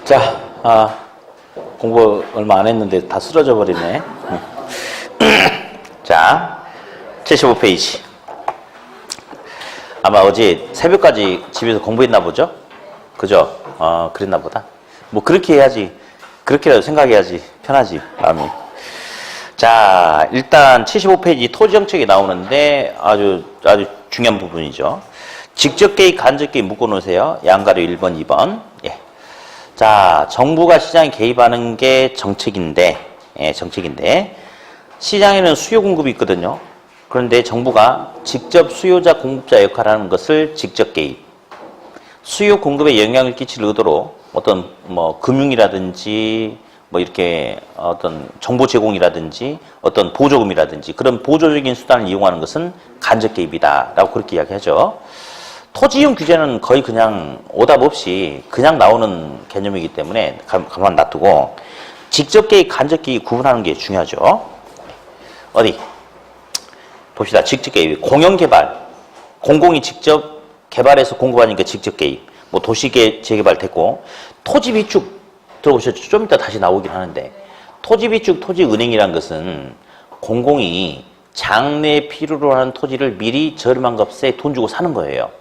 자, 공부 얼마 안 했는데 다 쓰러져 버리네. 자, 75페이지. 아마 어제 새벽까지 집에서 공부했나 보죠? 그죠? 그랬나 보다. 뭐 그렇게 해야지. 그렇게라도 생각해야지. 편하지, 마음이. 자, 일단 75페이지 토지정책이 나오는데 아주 중요한 부분이죠. 직접 개입, 간접 개입 묶어놓으세요. 양가로 1번, 2번. 예. 자, 정부가 시장에 개입하는 게 정책인데, 시장에는 수요 공급이 있거든요. 그런데 정부가 직접 수요자 공급자 역할을 하는 것을 직접 개입. 수요 공급에 영향을 끼칠 의도로 어떤 금융이라든지 이렇게 어떤 정보 제공이라든지 어떤 보조금이라든지 그런 보조적인 수단을 이용하는 것은 간접 개입이다라고 그렇게 이야기하죠. 토지이용 규제는 거의 그냥 오답 없이 그냥 나오는 개념이기 때문에 가만 놔두고 직접 개입, 간접 개입 구분하는 게 중요하죠. 어디? 봅시다. 직접 개입. 공영개발. 공공이 직접 개발해서 공급하니까 직접 개입. 도시 재개발 됐고 토지 비축 들어보셨죠? 좀 이따 다시 나오긴 하는데 토지 비축, 토지 은행이란 것은 공공이 장래 필요로 하는 토지를 미리 저렴한 값에 돈 주고 사는 거예요.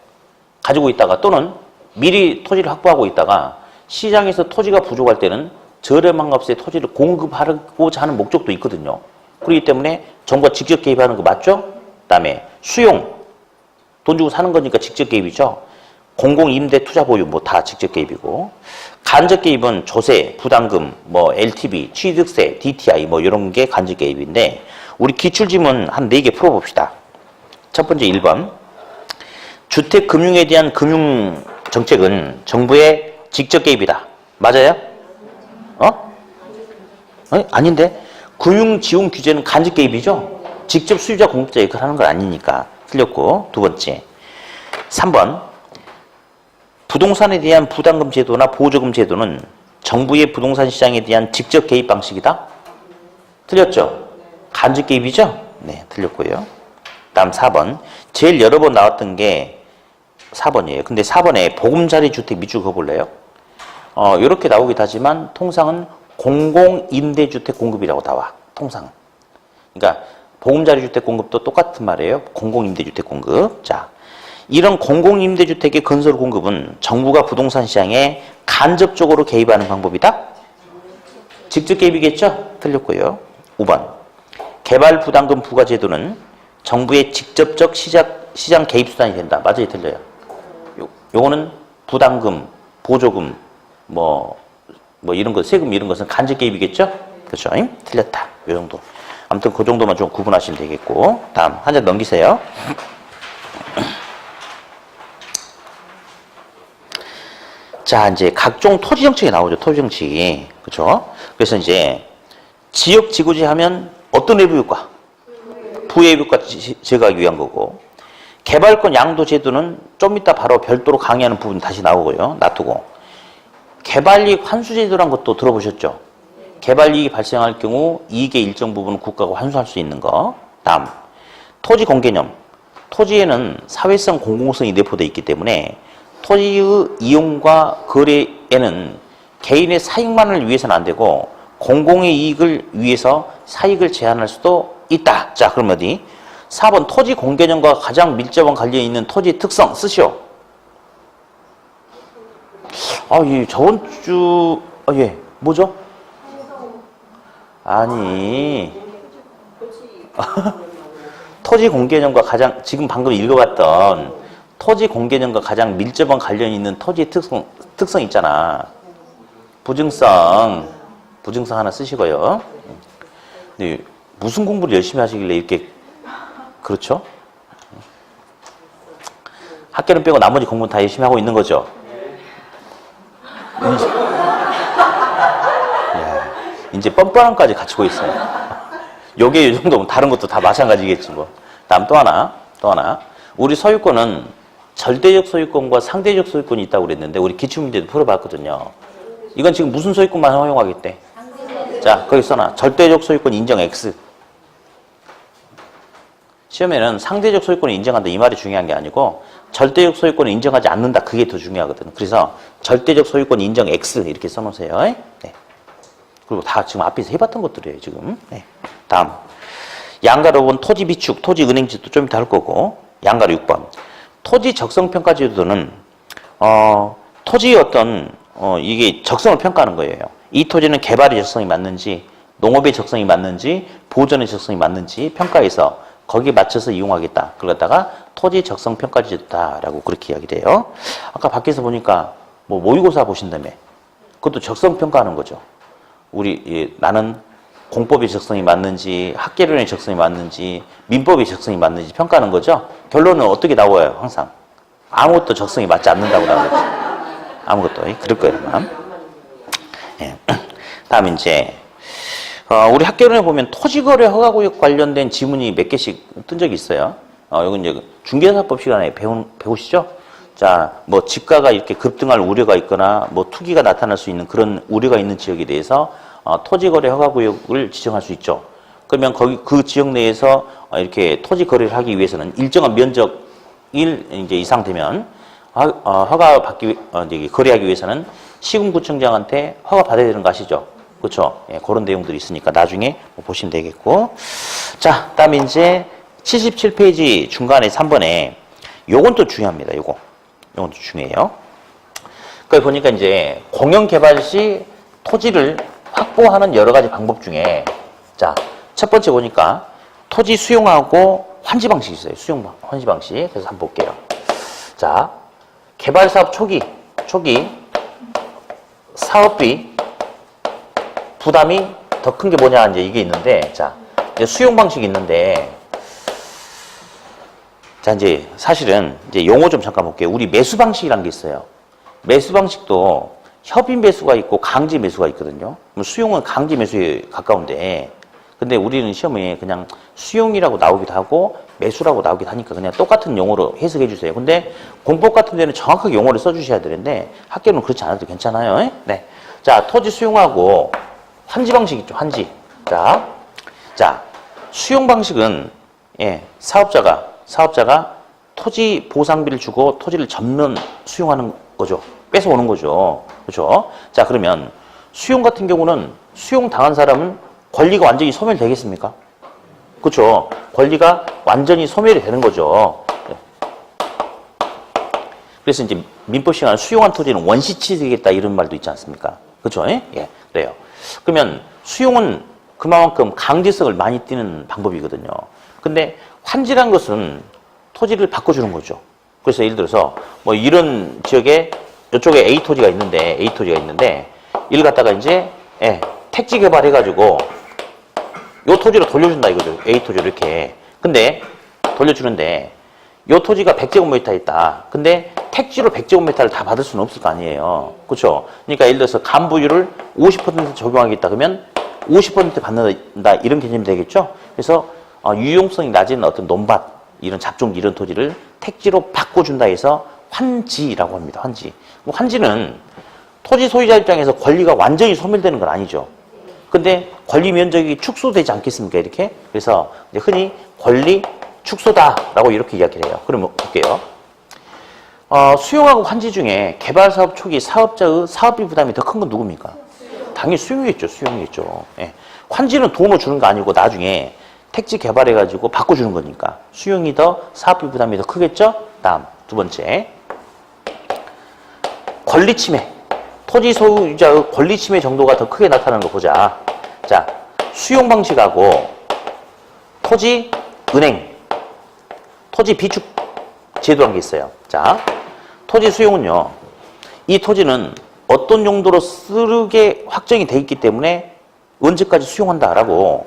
가지고 있다가 또는 미리 토지를 확보하고 있다가 시장에서 토지가 부족할 때는 저렴한 값에 토지를 공급하고자 하는 목적도 있거든요. 그렇기 때문에 정부가 직접 개입하는 거 맞죠? 그다음에 수용, 돈 주고 사는 거니까 직접 개입이죠. 공공임대 투자 보유 다 직접 개입이고 간접 개입은 조세, 부담금, LTV, 취득세, DTI 이런 게 간접 개입인데 우리 기출지문 한 4개 풀어봅시다. 첫 번째 1번. 주택 금융에 대한 금융 정책은 정부의 직접 개입이다. 맞아요? 아닌데? 금융 지원 규제는 간접 개입이죠? 직접 수요자 공급자 역할을 하는 건 아니니까. 틀렸고. 두 번째. 3번. 부동산에 대한 부담금 제도나 보조금 제도는 정부의 부동산 시장에 대한 직접 개입 방식이다? 틀렸죠? 간접 개입이죠? 네, 틀렸고요. 다음 4번. 제일 여러 번 나왔던 게 4번이에요. 근데 4번에 보금자리 주택 밑줄 그어볼래요? 이렇게 나오기도 하지만 통상은 공공임대주택 공급이라고 나와. 통상은. 그러니까 보금자리 주택 공급도 똑같은 말이에요. 공공임대주택 공급. 자, 이런 공공임대주택의 건설 공급은 정부가 부동산 시장에 간접적으로 개입하는 방법이다? 직접 개입이겠죠? 틀렸고요. 5번. 개발부담금 부과제도는 정부의 직접적 시장 개입 수단이 된다. 맞아요? 틀려요? 요거는 부담금, 보조금, 이런 거, 세금 이런 것은 간접 개입이겠죠? 그렇죠? 틀렸다. 요 정도. 아무튼 그 정도만 좀 구분하시면 되겠고. 다음, 한 장 넘기세요. 자, 이제 각종 토지 정책이 나오죠. 토지 정책이. 그렇죠? 그래서 이제 지역 지구지 하면 어떤 외부 효과? 부의 효과 제거하기 위한 거고. 개발권 양도 제도는 좀 이따 바로 별도로 강의하는 부분 다시 나오고요. 놔두고. 개발이익 환수 제도란 것도 들어보셨죠? 개발이익이 발생할 경우 이익의 일정 부분은 국가가 환수할 수 있는 거. 다음. 토지 공개념. 토지에는 사회성 공공성이 내포되어 있기 때문에 토지의 이용과 거래에는 개인의 사익만을 위해서는 안 되고 공공의 이익을 위해서 사익을 제한할 수도 있다. 자, 그럼 어디? 4번 토지 공개념과 가장 밀접한 관련이 있는 토지의 특성 쓰시오. 저번 주 뭐죠? 아니 토지 공개념과 가장 지금 방금 읽어봤던 토지 공개념과 가장 밀접한 관련이 있는 토지의 특성 있잖아. 부증성 하나 쓰시고요. 근데 무슨 공부를 열심히 하시길래 이렇게 그렇죠? 학교는 빼고 나머지 공부는 다 열심히 하고 있는 거죠? 이제 뻔뻔함까지 갖추고 있어요. 요게 이 정도면 다른 것도 다 마찬가지겠지 뭐. 다음 또 하나. 우리 소유권은 절대적 소유권과 상대적 소유권이 있다고 그랬는데 우리 기출문제도 풀어봤거든요. 이건 지금 무슨 소유권만 허용하겠대? 자, 거기 써놔. 절대적 소유권 인정 X. 시험에는 상대적 소유권을 인정한다 이 말이 중요한 게 아니고 절대적 소유권을 인정하지 않는다. 그게 더 중요하거든. 그래서 절대적 소유권 인정 X 이렇게 써놓으세요. 네. 그리고 다 지금 앞에서 해봤던 것들이에요. 지금. 네. 다음. 양가로 본 토지 비축, 토지 은행지도 좀 이따 할 거고. 양가로 6번. 토지 적성평가 제도는 토지의 이게 적성을 평가하는 거예요. 이 토지는 개발의 적성이 맞는지, 농업의 적성이 맞는지, 보존의 적성이 맞는지 평가해서 거기에 맞춰서 이용하겠다. 그러다가 토지 적성 평가 제도다라고 그렇게 이야기를 해요. 아까 밖에서 보니까 뭐 모의고사 보신다며. 그것도 적성 평가하는 거죠. 나는 공법의 적성이 맞는지, 학계론의 적성이 맞는지, 민법의 적성이 맞는지 평가하는 거죠. 결론은 어떻게 나와요? 항상 아무것도 적성이 맞지 않는다고 나오죠. 아무것도. 그럴 거예요. 아마. 예. 다음 이제 우리 학계론에 보면 토지거래 허가구역 관련된 지문이 몇 개씩 뜬 적이 있어요. 이건 이제 중개사법 시간에 배우시죠? 자, 뭐 집가가 이렇게 급등할 우려가 있거나 뭐 투기가 나타날 수 있는 그런 우려가 있는 지역에 대해서 토지거래 허가구역을 지정할 수 있죠. 그러면 그 지역 내에서 이렇게 토지 거래를 하기 위해서는 일정한 면적 1 이제 이상 되면 거래하기 위해서는 시군구청장한테 허가 받아야 되는 거 아시죠? 그렇죠? 예, 그런 내용들이 있으니까 나중에 보시면 되겠고. 자, 그다음에 이제 77페이지 중간에 3번에 요건 또 중요합니다. 요건 또 중요해요. 거기 보니까 이제 공영 개발 시 토지를 확보하는 여러 가지 방법 중에 자, 첫 번째 보니까 토지 수용하고 환지 방식이 있어요. 환지 방식. 그래서 한번 볼게요. 자, 개발 사업 초기 사업비 부담이 더 큰 게 뭐냐 이제 이게 있는데 자, 이제 수용 방식이 있는데 자, 이제 사실은 이제 용어 좀 잠깐 볼게요. 우리 매수 방식이라는 게 있어요. 매수 방식도 협의 매수가 있고 강제 매수가 있거든요. 수용은 강제 매수에 가까운데 근데 우리는 시험에 그냥 수용이라고 나오기도 하고 매수라고 나오기도 하니까 그냥 똑같은 용어로 해석해 주세요. 근데 공법 같은 데는 정확하게 용어를 써주셔야 되는데 학교는 그렇지 않아도 괜찮아요. 네. 자, 토지 수용하고 환지 방식 있죠. 환지. 자, 수용 방식은 사업자가 토지 보상비를 주고 토지를 전면 수용하는 거죠. 뺏어오는 거죠. 그렇죠? 자, 그러면 수용 같은 경우는 수용 당한 사람은 권리가 완전히 소멸되겠습니까? 그렇죠? 권리가 완전히 소멸이 되는 거죠. 그래서 이제 민법 시간에 수용한 토지는 원시치 되겠다 이런 말도 있지 않습니까? 그렇죠? 예, 그래요. 그러면 수용은 그만큼 강제성을 많이 띠는 방법이거든요. 근데 환지란 것은 토지를 바꿔주는 거죠. 그래서 예를 들어서 뭐 이런 지역에 이쪽에 A 토지가 있는데 이를 갖다가 이제 택지 개발해가지고 요 토지로 돌려준다 이거죠. A 토지로 이렇게. 근데 돌려주는데 요 토지가 100제곱미터 있다. 근데 택지로 100제곱미터를 다 받을 수는 없을 거 아니에요. 그렇죠? 그러니까 예를 들어서 간부율을 50% 적용하겠다 그러면 50% 받는다 이런 개념이 되겠죠? 그래서 유용성이 낮은 어떤 논밭 이런 잡종 이런 토지를 택지로 바꿔준다 해서 환지라고 합니다. 환지. 환지는 토지 소유자 입장에서 권리가 완전히 소멸되는 건 아니죠. 근데 권리 면적이 축소되지 않겠습니까? 이렇게. 그래서 이제 흔히 권리 축소다라고 이렇게 이야기를 해요. 그러면 볼게요. 수용하고 환지 중에 개발 사업 초기 사업자의 사업비 부담이 더 큰 건 누굽니까? 당연히 수용이겠죠. 수용이겠죠. 예. 환지는 도움을 주는 거 아니고 나중에 택지 개발해가지고 바꿔주는 거니까 수용이 더 사업비 부담이 더 크겠죠? 다음 두 번째 권리 침해. 토지 소유자의 권리 침해 정도가 더 크게 나타나는 거 보자. 자, 수용 방식하고 토지 은행, 토지 비축 제도라는 게 있어요. 자, 토지 수용은요. 이 토지는 어떤 용도로 쓰게 확정이 돼 있기 때문에 언제까지 수용한다라고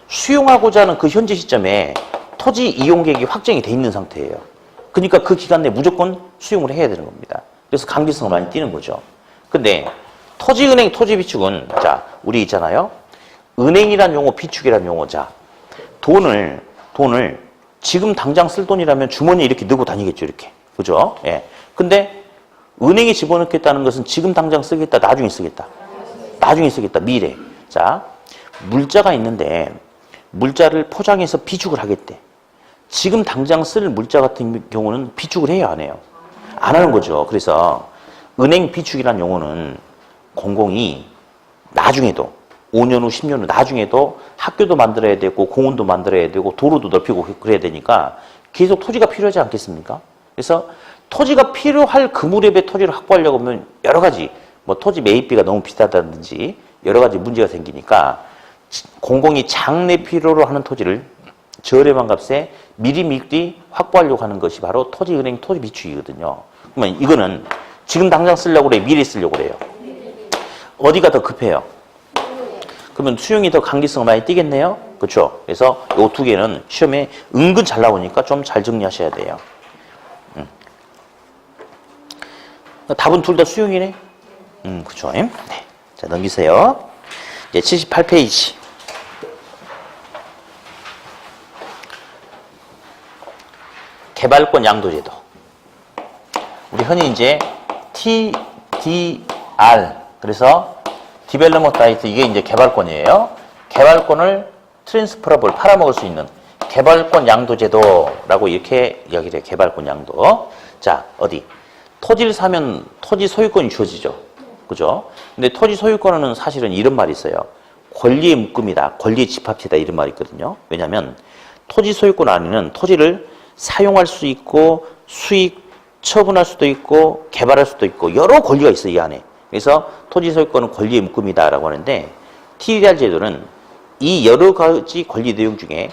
수용하고자 하는 그 현재 시점에 토지 이용 계획이 확정이 돼 있는 상태예요. 그러니까 그 기간 내에 무조건 수용을 해야 되는 겁니다. 그래서 강제성을 많이 띠는 거죠. 근데 토지은행, 토지비축은 자, 우리 있잖아요. 은행이란 용어, 비축이란 용어. 자, 돈을 지금 당장 쓸 돈이라면 주머니에 이렇게 넣고 다니겠죠, 이렇게. 그죠? 예. 근데 은행에 집어넣겠다는 것은 지금 당장 쓰겠다, 나중에 쓰겠다. 나중에 쓰겠다, 미래. 자, 물자가 있는데 물자를 포장해서 비축을 하겠대. 지금 당장 쓸 물자 같은 경우는 비축을 해요, 안 해요? 안 하는 거죠. 그래서 은행 비축이라는 용어는 공공이 나중에도 5년 후, 10년 후 나중에도 학교도 만들어야 되고 공원도 만들어야 되고 도로도 넓히고 그래야 되니까 계속 토지가 필요하지 않겠습니까? 그래서 토지가 필요할 그 무렵에 토지를 확보하려고 하면 여러 가지 뭐 토지 매입비가 너무 비싸다든지 여러 가지 문제가 생기니까 공공이 장래 필요로 하는 토지를 저렴한 값에 미리 확보하려고 하는 것이 바로 토지은행 토지 비축이거든요. 그러면 이거는 지금 당장 쓰려고 그래요? 미리 쓰려고 그래요? 어디가 더 급해요? 그러면 수용이 더 강기성 많이 띄겠네요? 그렇죠? 그래서 이 두 개는 시험에 은근 잘 나오니까 좀 잘 정리하셔야 돼요. 답은 둘 다 수용이네? 그렇죠? 네. 자, 넘기세요. 이제 78페이지. 개발권 양도제도. 우리 흔히 이제 TDR, 그래서 디벨로먼트 라이트, 이게 이제 개발권이에요. 개발권을 트랜스퍼러블, 팔아먹을 수 있는 개발권 양도제도라고 이렇게 이야기를 해요. 개발권 양도. 자, 어디? 토지를 사면 토지 소유권이 주어지죠. 그죠? 근데 토지 소유권은 사실은 이런 말이 있어요. 권리의 묶음이다. 권리의 집합체다. 이런 말이 있거든요. 왜냐하면 토지 소유권 안에는 토지를 사용할 수 있고 수익 처분할 수도 있고 개발할 수도 있고 여러 권리가 있어요. 이 안에. 그래서 토지 소유권은 권리의 묶음이다라고 하는데 TDR 제도는 이 여러 가지 권리 내용 중에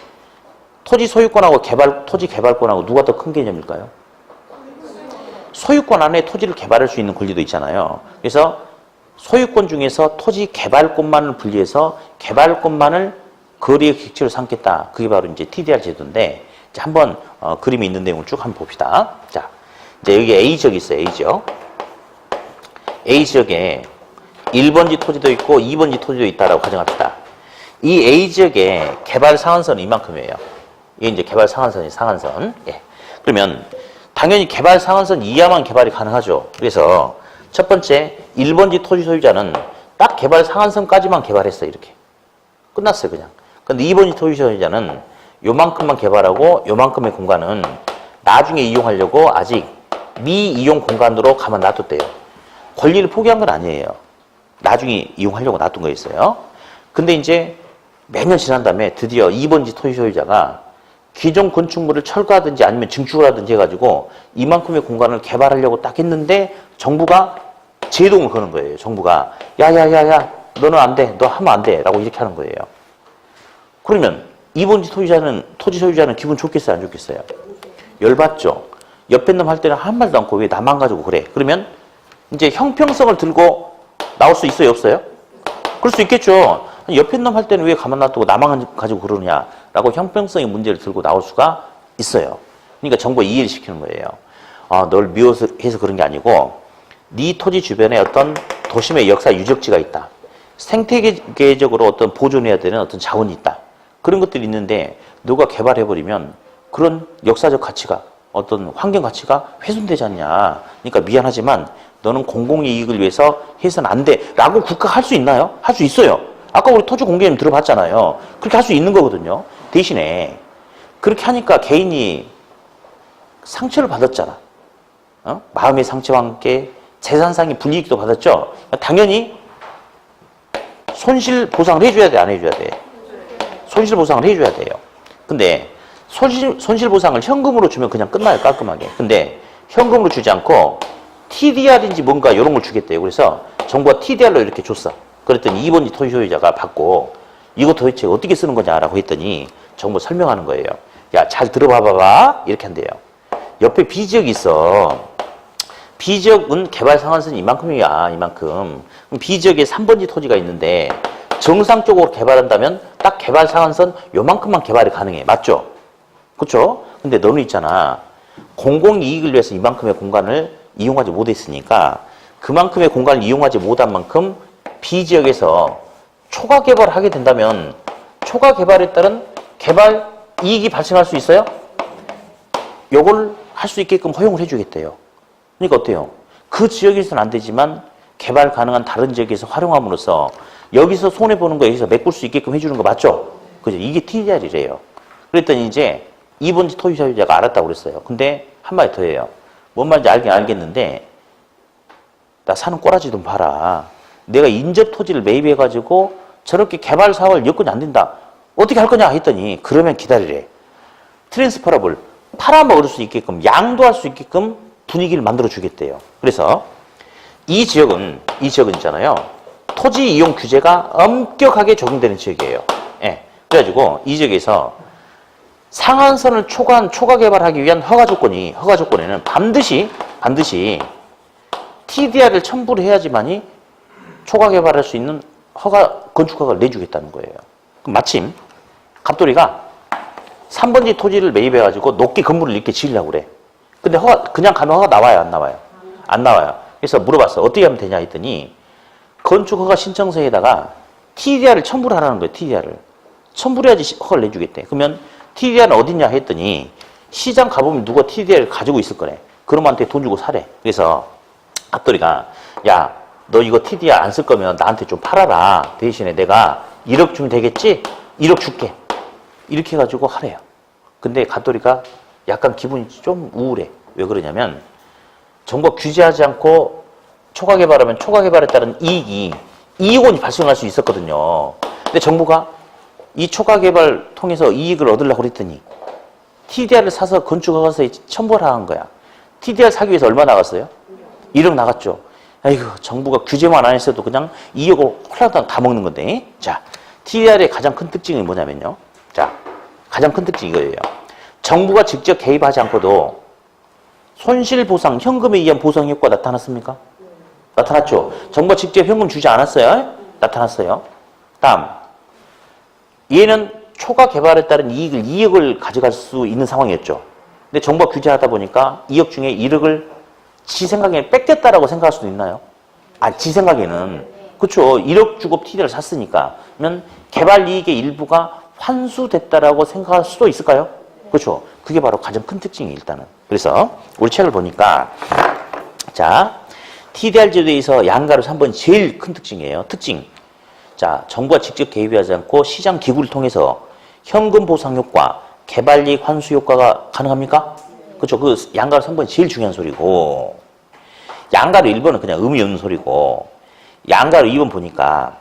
토지 소유권하고 토지 개발권하고 누가 더 큰 개념일까요? 소유권 안에 토지를 개발할 수 있는 권리도 있잖아요. 그래서 소유권 중에서 토지 개발권만을 분리해서 개발권만을 거래의 객체로 삼겠다. 그게 바로 이제 TDR 제도인데, 이제 한번 그림이 있는 내용을 쭉 한번 봅시다. 자, 이제 여기 A지역이 있어요. A지역. A지역에 1번지 토지도 있고 2번지 토지도 있다라고 가정합시다. 이 A지역의 개발 상한선은 이만큼이에요. 이게 이제 개발 상한선이 상한선. 예. 그러면 당연히 개발 상한선 이하만 개발이 가능하죠. 그래서 첫 번째 1번지 토지 소유자는 딱 개발 상한선까지만 개발했어요. 이렇게. 끝났어요. 그냥. 근데 2번지 토지 소유자는 요만큼만 개발하고 요만큼의 공간은 나중에 이용하려고 아직 미이용 공간으로 가만 놔뒀대요. 권리를 포기한 건 아니에요. 나중에 이용하려고 놔둔 거였어요. 근데 이제 몇 년 지난 다음에 드디어 2번지 토지 소유자가 기존 건축물을 철거하든지 아니면 증축을 하든지 해가지고 이만큼의 공간을 개발하려고 딱 했는데 정부가 제동을 거는 거예요. 정부가 야야야야 너는 안 돼. 너 하면 안 돼. 라고 이렇게 하는 거예요. 그러면 2번지 토지 소유자는 기분 좋겠어요? 안 좋겠어요? 열받죠. 옆에 놈 할 때는 한 말도 않고 왜 나만 가지고 그래? 그러면 이제 형평성을 들고 나올 수 있어요? 없어요? 그럴 수 있겠죠. 옆에 놈 할 때는 왜 가만 놔두고 나만 가지고 그러냐라고 형평성의 문제를 들고 나올 수가 있어요. 그러니까 정부가 이해를 시키는 거예요. 아, 널 미워서 해서 그런 게 아니고 네 토지 주변에 어떤 도심의 역사 유적지가 있다. 생태계적으로 어떤 보존해야 되는 어떤 자원이 있다. 그런 것들이 있는데 누가 개발해버리면 그런 역사적 가치가 어떤 환경 가치가 훼손되지 않냐. 그러니까 미안하지만 너는 공공의 이익을 위해서 해서는 안 돼. 라고 국가가 할 수 있나요? 할 수 있어요. 아까 우리 토지 공개님 들어봤잖아요. 그렇게 할 수 있는 거거든요. 대신에 그렇게 하니까 개인이 상처를 받았잖아. 마음의 상처와 함께 재산상의 불이익도 받았죠. 당연히 손실 보상을 해줘야 돼, 안 해줘야 돼? 손실 보상을 해줘야 돼요. 근데 손실 보상을 현금으로 주면 그냥 끝나요, 깔끔하게. 근데 현금으로 주지 않고 TDR인지 뭔가 이런 걸 주겠대요. 그래서 정부가 TDR로 이렇게 줬어. 그랬더니 2번지 토지 소유자가 받고 이거 도대체 어떻게 쓰는 거냐라고 했더니 정부 설명하는 거예요. 야, 잘 들어봐봐. 이렇게 한대요. 옆에 B지역이 있어. B지역은 개발 상한선이 이만큼이야. 이만큼. 그럼 B지역에 3번지 토지가 있는데 정상적으로 개발한다면 딱 개발 상한선 요만큼만 개발이 가능해. 맞죠? 그렇죠? 근데 너는 있잖아. 공공이익을 위해서 이만큼의 공간을 이용하지 못했으니까 그만큼의 공간을 이용하지 못한 만큼 B지역에서 초과 개발을 하게 된다면 초과 개발에 따른 개발 이익이 발생할 수 있어요? 요걸 할 수 있게끔 허용을 해주겠대요. 그러니까 어때요? 그 지역에서는 안 되지만 개발 가능한 다른 지역에서 활용함으로써 여기서 손해보는 거 여기서 메꿀 수 있게끔 해주는 거 맞죠? 그죠? 이게 TDR이래요. 그랬더니 이제 2번지 토지 소유자가 알았다고 그랬어요. 근데 한마디 더 해요. 뭔 말인지 알긴 알겠는데 나 사는 꼬라지 좀 봐라. 내가 인접 토지를 매입해가지고 저렇게 개발 사업을 여건이 안 된다. 어떻게 할 거냐 했더니 그러면 기다리래. 트랜스퍼러블 팔아먹을 수 있게끔 양도할 수 있게끔 분위기를 만들어 주겠대요. 그래서 이 지역은 있잖아요. 토지 이용 규제가 엄격하게 적용되는 지역이에요. 예. 그래가지고 이 지역에서 상한선을 초과한 초과 개발하기 위한 허가 조건에는 반드시 TDR을 첨부를 해야지만이 초과 개발할 수 있는 건축 허가를 내주겠다는 거예요. 그럼 마침 갑돌이가 3번지 토지를 매입해가지고 높게 건물을 이렇게 지으려고 그래. 근데 그냥 가면 허가 나와요, 안 나와요? 안 나와요. 그래서 물어봤어. 어떻게 하면 되냐 했더니 건축 허가 신청서에다가 TDR을 첨부를 하라는 거예요, TDR을. 첨부를 해야지 허가를 내주겠대. 그러면 TDR은 어딨냐 했더니 시장 가보면 누가 TDR을 가지고 있을 거래. 그런 분한테 돈 주고 사래. 그래서 갑돌이가 야, 너 이거 TDR 안 쓸 거면 나한테 좀 팔아라. 대신에 내가 1억 주면 되겠지? 1억 줄게. 이렇게 해가지고 하래요. 근데 갑돌이가 약간 기분이 좀 우울해. 왜 그러냐면 정부가 규제하지 않고 초과 개발하면 초과 개발에 따른 이익 원이 발생할 수 있었거든요. 근데 정부가 이 초과 개발 통해서 이익을 얻으려고 그랬더니 TDR을 사서 건축허가서에 첨부를 하는 거야. TDR 사기 위해서 얼마 나갔어요? 1억 나갔죠. 아이고, 정부가 규제만 안 했어도 그냥 2억을 홀라당 다 먹는 건데. 자, TDR의 가장 큰 특징이 뭐냐면요. 자, 가장 큰 특징이 이거예요. 정부가 직접 개입하지 않고도 손실보상, 현금에 의한 보상 효과 나타났습니까? 나타났죠. 정부가 직접 현금 주지 않았어요? 나타났어요. 다음, 얘는 초과 개발에 따른 이익을 2억을 가져갈 수 있는 상황이었죠. 근데 정부가 규제하다 보니까 2억 중에 1억을 지 생각에 뺏겼다라고 생각할 수도 있나요? 지 생각에는. 그렇죠. 1억 주고 TD를 샀으니까. 그러면 개발 이익의 일부가 환수됐다라고 생각할 수도 있을까요? 그렇죠. 그게 바로 가장 큰 특징이 일단은. 그래서 우리 책을 보니까 자, TDR 제도에서 양가로 3번 제일 큰 특징이에요. 특징. 자, 정부가 직접 개입하지 않고 시장 기구를 통해서 현금 보상 효과, 개발 이익 환수 효과가 가능합니까? 그렇죠. 그 양가로 3번이 제일 중요한 소리고, 양가로 1번은 그냥 의미 없는 소리고, 양가로 2번 보니까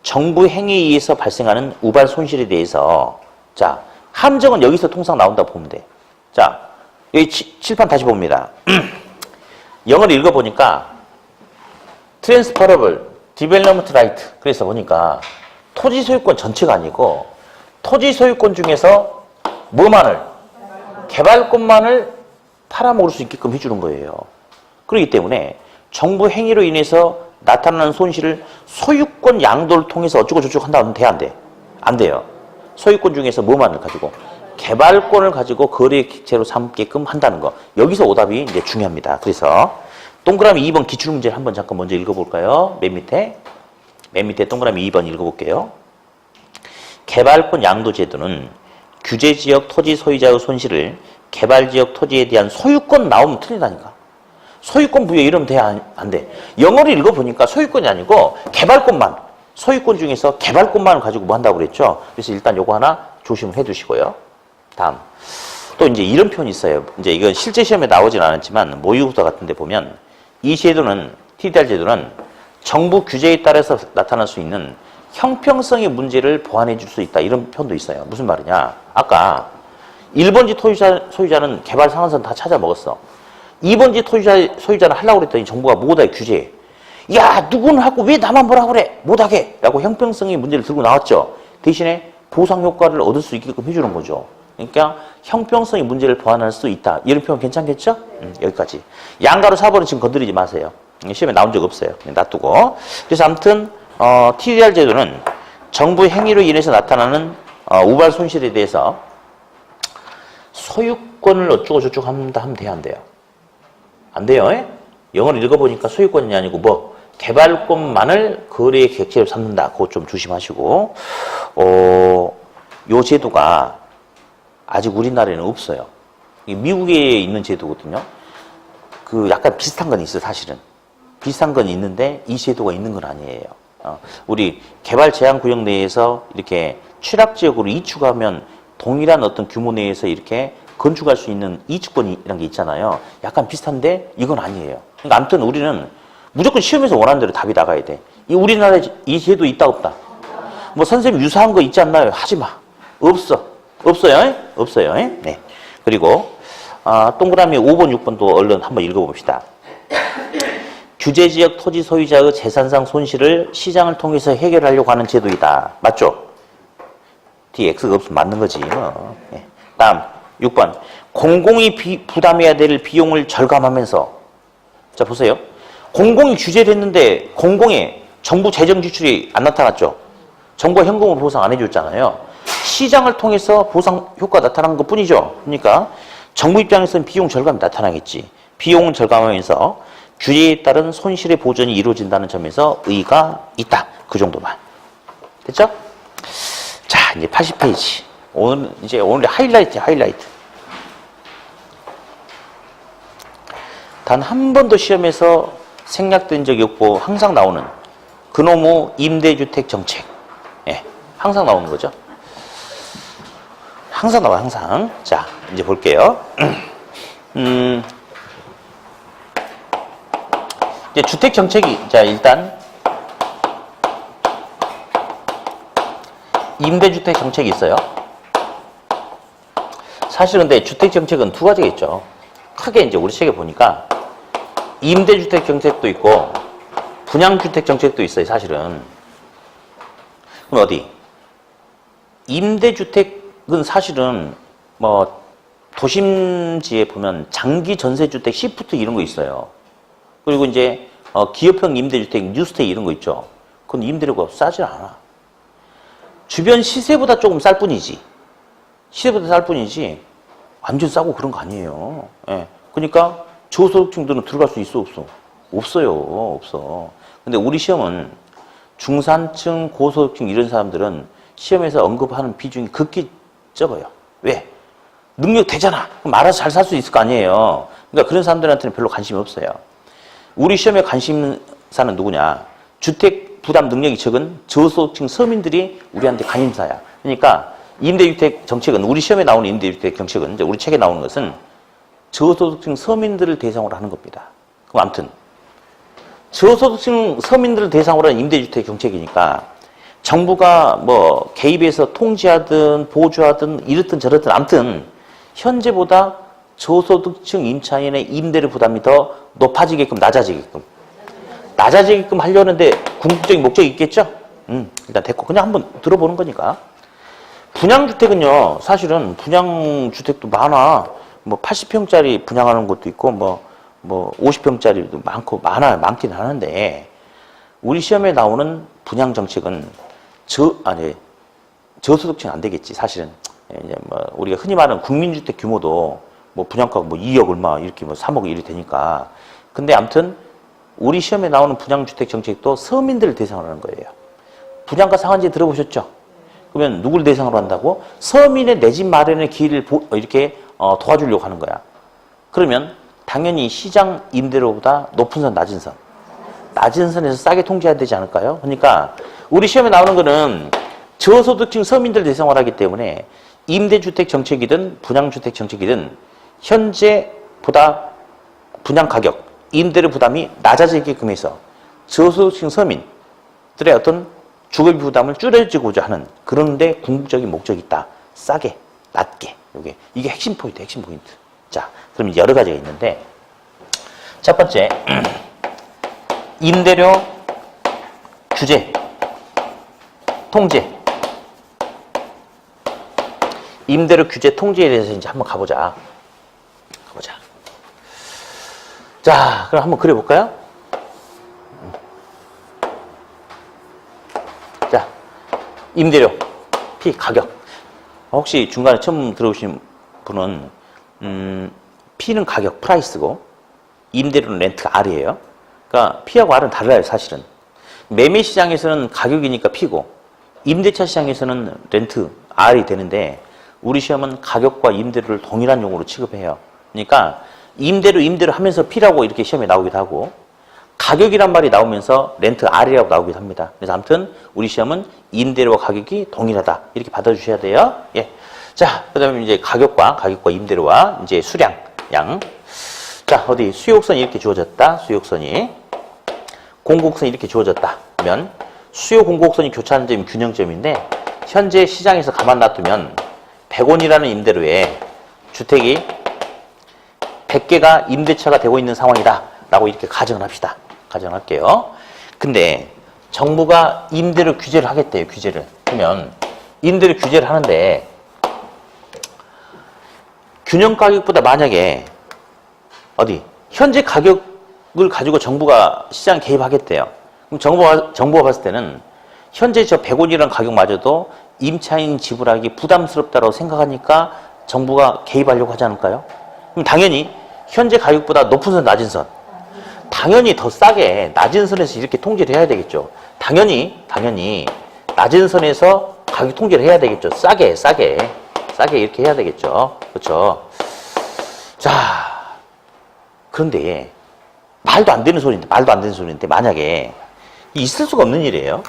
정부 행위에 의해서 발생하는 우발 손실에 대해서 자, 함정은 여기서 통상 나온다고 보면 돼. 자, 여기 칠판 다시 봅니다. 영어를 읽어보니까 Transferable Development Right. 그래서 보니까 토지 소유권 전체가 아니고 토지 소유권 중에서 뭐만을? 개발권만을 팔아먹을 수 있게끔 해주는 거예요. 그렇기 때문에 정부 행위로 인해서 나타나는 손실을 소유권 양도를 통해서 어쩌고저쩌고 한다면 돼, 안 돼? 안 돼요. 소유권 중에서 뭐만을 가지고? 개발권을 가지고 거래 객체로 삼게끔 한다는 거. 여기서 오답이 이제 중요합니다. 그래서 동그라미 2번 기출문제를 한번 잠깐 먼저 읽어볼까요? 맨 밑에 동그라미 2번 읽어볼게요. 개발권 양도 제도는 규제지역 토지 소유자의 손실을 개발지역 토지에 대한 소유권 나오면 틀리다니까. 소유권 부여 이러면 돼, 안 돼? 영어를 읽어보니까 소유권이 아니고 개발권만, 소유권 중에서 개발권만을 가지고 뭐 한다고 그랬죠? 그래서 일단 요거 하나 조심을 해 두시고요. 다음. 또 이제 이런 표현이 있어요. 이제 이건 실제 시험에 나오진 않았지만 모의고사 같은 데 보면 이 제도는, TDR 제도는 정부 규제에 따라서 나타날 수 있는 형평성의 문제를 보완해 줄 수 있다. 이런 표현도 있어요. 무슨 말이냐? 아까 1번지 소유자는 개발 상한선 다 찾아 먹었어. 2번지 소유자는 하려고 그랬더니 정부가 뭐다 규제해. 야, 누구는 하고 왜 나만 뭐라고 그래? 못하게. 라고 형평성의 문제를 들고 나왔죠. 대신에 보상 효과를 얻을 수 있게끔 해주는 거죠. 그러니까 형평성의 문제를 보완할 수 있다. 이런 표현 괜찮겠죠? 여기까지. 양가로 4번은 지금 건드리지 마세요. 시험에 나온 적 없어요. 놔두고. 그래서 아무튼 TDR 제도는 정부 행위로 인해서 나타나는 우발 손실에 대해서 소유권을 어쩌고 저쩌고 한다 하면 돼요, 안 돼요? 안 돼요. 에? 영어를 읽어보니까 소유권이 아니고 뭐 개발권만을 거래의 객체로 삼는다. 그거 좀 조심하시고 요 제도가 아직 우리나라에는 없어요. 미국에 있는 제도거든요. 그 약간 비슷한 건 있어요, 사실은. 비슷한 건 있는데 이 제도가 있는 건 아니에요. 우리 개발 제한 구역 내에서 이렇게 취락지역으로 이축하면 동일한 어떤 규모 내에서 이렇게 건축할 수 있는 이주권이라는 게 있잖아요. 약간 비슷한데 이건 아니에요. 그러니까 아무튼 우리는 무조건 시험에서 원하는 대로 답이 나가야 돼. 이 우리나라에 이 제도 있다 없다? 뭐 선생님 유사한 거 있지 않나요? 하지 마. 없어. 없어요. 없어요. 네. 그리고 동그라미 5번, 6번도 얼른 한번 읽어봅시다. 규제지역 토지 소유자의 재산상 손실을 시장을 통해서 해결하려고 하는 제도이다. 맞죠? 뒤에 X가 없으면 맞는 거지. 뭐. 네. 다음 6번. 공공이 부담해야 될 비용을 절감하면서. 자 보세요. 공공이 규제를 했는데 공공에 정부 재정 지출이 안 나타났죠. 정부가 현금으로 보상 안 해줬잖아요. 시장을 통해서 보상 효과가 나타난 것 뿐이죠. 그러니까 정부 입장에서는 비용 절감이 나타나겠지. 비용을 절감하면서 규제에 따른 손실의 보전이 이루어진다는 점에서 의의가 있다. 그 정도만. 됐죠? 자, 이제 80페이지. 오늘의 하이라이트. 단 한 번도 시험에서 생략된 적이 없고 항상 나오는 그놈의 임대주택 정책. 예, 항상 나오는 거죠. 항상 나와요, 항상. 자, 이제 볼게요. 이제 주택 정책이, 자, 일단, 임대주택 정책이 있어요. 사실 근데 주택 정책은 두 가지가 있죠. 크게 이제 우리 책에 보니까, 임대주택 정책도 있고, 분양주택 정책도 있어요, 사실은. 그럼 어디? 임대주택은 사실은 뭐 도심지에 보면 장기 전세주택, 시프트 이런 거 있어요. 그리고 이제 기업형 임대주택, 뉴스테이 이런 거 있죠. 그건 임대료가 싸지 않아. 주변 시세보다 조금 쌀 뿐이지. 시세보다 쌀 뿐이지 완전 싸고 그런 거 아니에요. 예. 그러니까 저소득층들은 들어갈 수 있어, 없어? 없어요. 없어. 근데 우리 시험은 중산층, 고소득층 이런 사람들은 시험에서 언급하는 비중이 극히 적어요. 왜? 능력 되잖아. 그럼 알아서 잘 살 수 있을 거 아니에요. 그러니까 그런 사람들한테는 별로 관심이 없어요. 우리 시험에 관심사는 누구냐? 주택 부담 능력이 적은 저소득층 서민들이 우리한테 관심사야. 그러니까 임대주택 정책은, 우리 시험에 나오는 임대주택 정책은, 이제 우리 책에 나오는 것은 저소득층 서민들을 대상으로 하는 겁니다. 그럼 아무튼 저소득층 서민들을 대상으로 하는 임대주택 정책이니까 정부가 뭐 개입해서 통지하든 보조하든 이렇든 저렇든 아무튼 현재보다 저소득층 임차인의 임대료 부담이 더 높아지게끔, 낮아지게끔 하려는데 궁극적인 목적이 있겠죠? 일단 됐고 그냥 한번 들어보는 거니까. 분양주택은요, 사실은 분양주택도 많아. 뭐 80평짜리 분양하는 것도 있고 뭐 50평짜리도 많긴 하는데 우리 시험에 나오는 분양 정책은 저소득층 안 되겠지, 사실은. 이제 뭐 우리가 흔히 말하는 국민주택 규모도 뭐 분양가가 뭐 2억 얼마 이렇게 뭐 3억 이렇게 되니까. 근데 아무튼 우리 시험에 나오는 분양주택 정책도 서민들을 대상으로 하는 거예요. 분양가 상한제 들어보셨죠? 그러면 누구를 대상으로 한다고? 서민의 내 집 마련의 기회를 이렇게 도와주려고 하는 거야. 그러면 당연히 시장 임대료보다 높은 선, 낮은 선. 낮은 선에서 싸게 통제해야 되지 않을까요? 그러니까 우리 시험에 나오는 거는 저소득층 서민들 대상으로 하기 때문에 임대주택 정책이든 분양주택 정책이든 현재보다 분양 가격, 임대료 부담이 낮아지게끔 해서 저소득층 서민들의 어떤 주거비 부담을 줄여주고자 하는 그런데 궁극적인 목적이 있다. 싸게, 낮게. 이게 핵심 포인트. 자, 그럼 여러 가지가 있는데 첫 번째, 임대료 규제, 통제. 임대료 규제 통제에 대해서 이제 한번 가보자. 자, 그럼 한번 그려볼까요? 자, 임대료, P 가격. 혹시 중간에 처음 들어오신 분은 P는 가격, 프라이스고 임대료는 렌트가 R이에요. 그러니까 P하고 R은 달라요, 사실은. 매매 시장에서는 가격이니까 P고 임대차 시장에서는 렌트 R이 되는데 우리 시험은 가격과 임대료를 동일한 용어로 취급해요. 그러니까 임대료 하면서 P라고 이렇게 시험에 나오기도 하고 가격이란 말이 나오면서 렌트 R이라고 나오기도 합니다. 그래서 아무튼 우리 시험은 임대료와 가격이 동일하다. 이렇게 받아주셔야 돼요. 예. 자, 그 다음에 이제 가격과 임대료와 이제 수량, 양. 자, 어디 수요곡선이 이렇게 주어졌다. 수요곡선이. 공곡선이 이렇게 주어졌다. 그러면 수요 공곡선이 교차하는 점이 균형점인데 현재 시장에서 가만 놔두면 100원이라는 임대료에 주택이 100개가 임대차가 되고 있는 상황이다. 라고 이렇게 가정을 합시다. 가정할게요. 근데 정부가 임대료 규제를 하겠대요. 규제를. 그러면 임대료 규제를 하는데 균형 가격보다 만약에 어디 현재 가격을 가지고 정부가 시장에 개입하겠대요. 그럼 정부가 봤을 때는 현재 저 100원이라는 가격마저도 임차인 지불하기 부담스럽다고 생각하니까 정부가 개입하려고 하지 않을까요? 그럼 당연히 현재 가격보다 높은 선, 낮은 선. 당연히 더 싸게 낮은 선에서 이렇게 통제를 해야 되겠죠. 당연히 낮은 선에서 가격 통제를 해야 되겠죠. 싸게 이렇게 해야 되겠죠. 그렇죠? 자, 그런데 말도 안 되는 소리인데 만약에 있을 수가 없는 일이에요.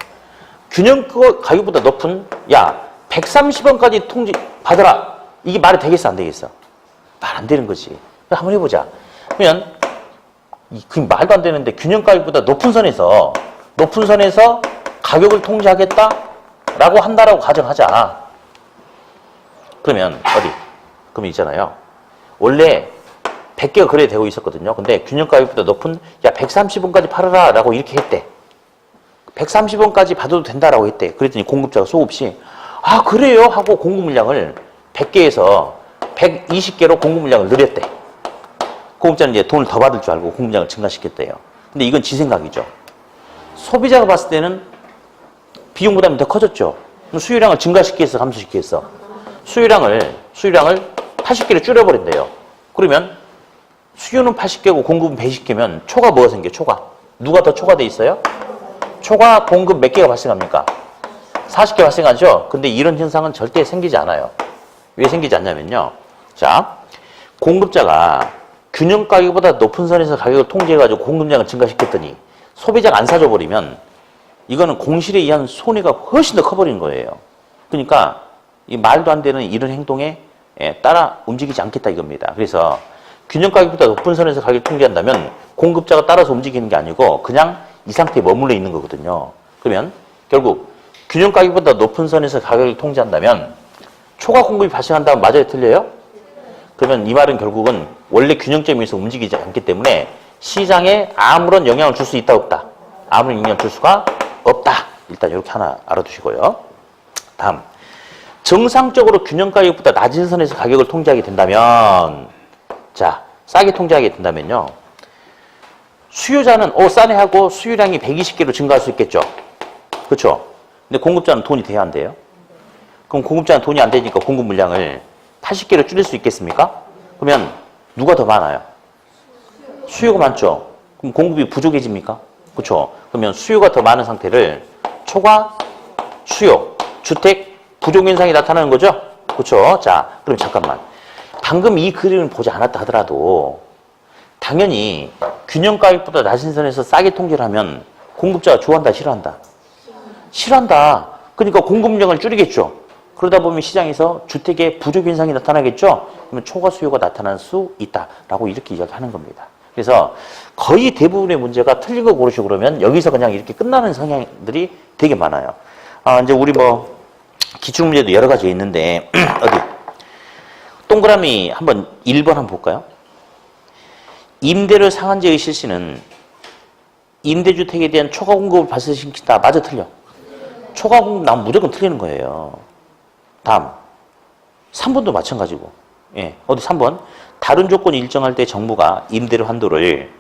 균형 가격보다 높은 130원까지 통지 받아라. 이게 말이 되겠어 안 되겠어? 말 안 되는 거지. 한번 해보자. 그러면 그 말도 안 되는데 균형 가격보다 높은 선에서 가격을 통제하겠다라고 한다라고 가정하자. 그러면 그러면 있잖아요. 원래 100개가 거래되고 있었거든요. 근데 균형 가격보다 높은 130원까지 팔아라 라고 이렇게 했대. 130원까지 받아도 된다라고 했대. 그랬더니 공급자가 소급시 그래요 하고 공급 물량을 100개에서 120개로 공급 물량을 늘렸대. 공급자는 이제 돈을 더 받을 줄 알고 공급 물량을 증가시켰대요. 근데 이건 지 생각이죠. 소비자가 봤을 때는 비용 부담이 더 커졌죠. 수요량을 증가시키겠어, 감소시키겠어? 수요량을 80개로 줄여버린대요. 그러면 수요는 80개고 공급은 120개면 초과 뭐가 생겨? 초과. 누가 더 초과돼 있어요? 초과 공급 몇 개가 발생합니까? 40개 발생하죠? 근데 이런 현상은 절대 생기지 않아요. 왜 생기지 않냐면요. 자, 공급자가 균형 가격보다 높은 선에서 가격을 통제해가지고 공급량을 증가시켰더니 소비자가 안 사줘 버리면 이거는 공실에 의한 손해가 훨씬 더 커버리는 거예요. 그러니까 이 말도 안 되는 이런 행동에 따라 움직이지 않겠다 이겁니다. 그래서 균형 가격보다 높은 선에서 가격을 통제한다면 공급자가 따라서 움직이는 게 아니고 그냥 이 상태에 머물러 있는 거거든요. 그러면 결국 균형 가격보다 높은 선에서 가격을 통제한다면 초과 공급이 발생한다면 맞아요? 틀려요? 그러면 이 말은 결국은 원래 균형점에서 움직이지 않기 때문에 시장에 아무런 영향을 줄 수 있다 없다? 아무런 영향을 줄 수가 없다. 일단 이렇게 하나 알아두시고요. 다음. 정상적으로 균형 가격보다 낮은 선에서 가격을 통제하게 된다면 자, 싸게 통제하게 된다면요. 수요자는 싸네 하고 수요량이 120개로 증가할 수 있겠죠. 그렇죠? 근데 공급자는 돈이 돼야 안 돼요? 그럼 공급자는 돈이 안 되니까 공급 물량을 80개로 줄일 수 있겠습니까? 그러면 누가 더 많아요? 수요가 많죠. 그럼 공급이 부족해집니까? 그렇죠? 그러면 수요가 더 많은 상태를 초과 수요, 주택 부족 현상이 나타나는 거죠? 그렇죠? 자, 그럼 잠깐만. 방금 이 그림을 보지 않았다 하더라도 당연히 균형 가격보다 낮은 선에서 싸게 통제를 하면 공급자가 좋아한다, 싫어한다? 싫어한다. 그러니까 공급량을 줄이겠죠. 그러다 보면 시장에서 주택의 부족 현상이 나타나겠죠. 그러면 초과 수요가 나타날 수 있다라고 이렇게 이야기하는 겁니다. 그래서 거의 대부분의 문제가 틀린 거 고르시고 그러면 여기서 그냥 이렇게 끝나는 성향들이 되게 많아요. 이제 우리 기출문제도 여러 가지 있는데 어디 동그라미 한번 1번 한번 볼까요? 임대료 상한제의 실시는 임대주택에 대한 초과 공급을 발생시킨다. 맞아, 틀려? 초과 공급 나면 무조건 틀리는 거예요. 다음 3번도 마찬가지고. 어디 3번 다른 조건이 일정할 때 정부가 임대료 한도를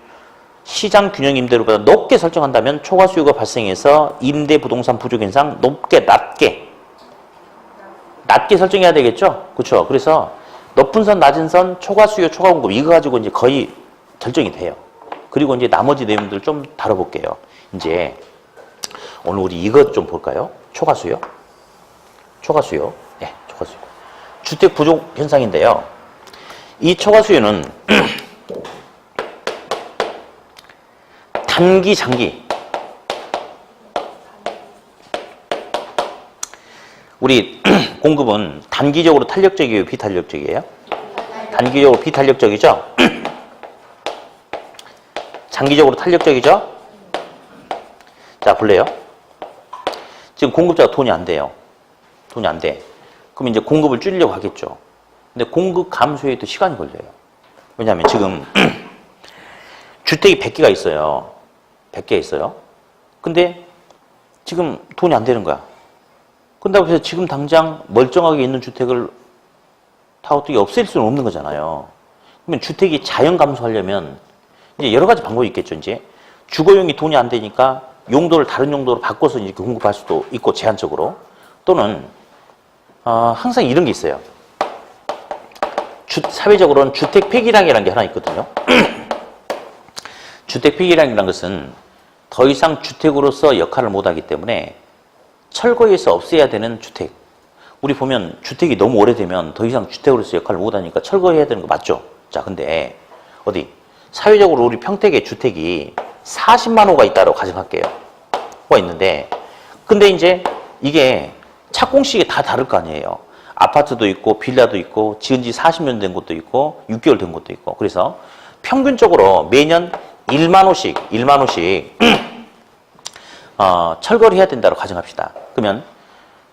시장 균형 임대료보다 높게 설정한다면 초과 수요가 발생해서 임대 부동산 부족 현상 낮게 설정해야 되겠죠? 그렇죠? 그래서 높은 선, 낮은 선, 초과 수요, 초과 공급 이거 가지고 이제 거의 결정이 돼요. 그리고 이제 나머지 내용들 좀 다뤄볼게요. 이제 오늘 우리 이것 좀 볼까요? 초과 수요. 초과 수요. 초과 수요. 주택 부족 현상인데요. 이 초과 수요는 단기, 장기 우리 공급은 단기적으로 탄력적이에요, 비탄력적이에요? 단기적으로 비탄력적이죠? 장기적으로 탄력적이죠? 자, 볼래요? 지금 공급자가 돈이 안 돼요. 돈이 안 돼. 그럼 이제 공급을 줄이려고 하겠죠. 근데 공급 감소에도 시간이 걸려요. 왜냐하면 지금 주택이 100개가 있어요. 100개 있어요. 근데 지금 돈이 안 되는 거야. 근데 그래서 지금 당장 멀쩡하게 있는 주택을 다 어떻게 없앨 수는 없는 거잖아요. 그러면 주택이 자연 감소하려면 이제 여러 가지 방법이 있겠죠. 이제 주거용이 돈이 안 되니까 용도를 다른 용도로 바꿔서 이렇게 공급할 수도 있고 제한적으로 또는 항상 이런 게 있어요. 사회적으로는 주택 폐기량이라는 게 하나 있거든요. 주택 폐기량이라는 것은 더 이상 주택으로서 역할을 못하기 때문에 철거해서 없애야 되는 주택. 우리 보면 주택이 너무 오래되면 더 이상 주택으로서 역할을 못하니까 철거해야 되는 거 맞죠? 자, 근데 어디 사회적으로 우리 평택의 주택이 40만 호가 있다고 가정할게요. 호가 있는데 근데 이제 이게 착공식이 다 다를 거 아니에요. 아파트도 있고 빌라도 있고 지은 지 40년 된 곳도 있고 6개월 된 곳도 있고 그래서 평균적으로 매년 1만 호씩 철거를 해야 된다고 가정합시다. 그러면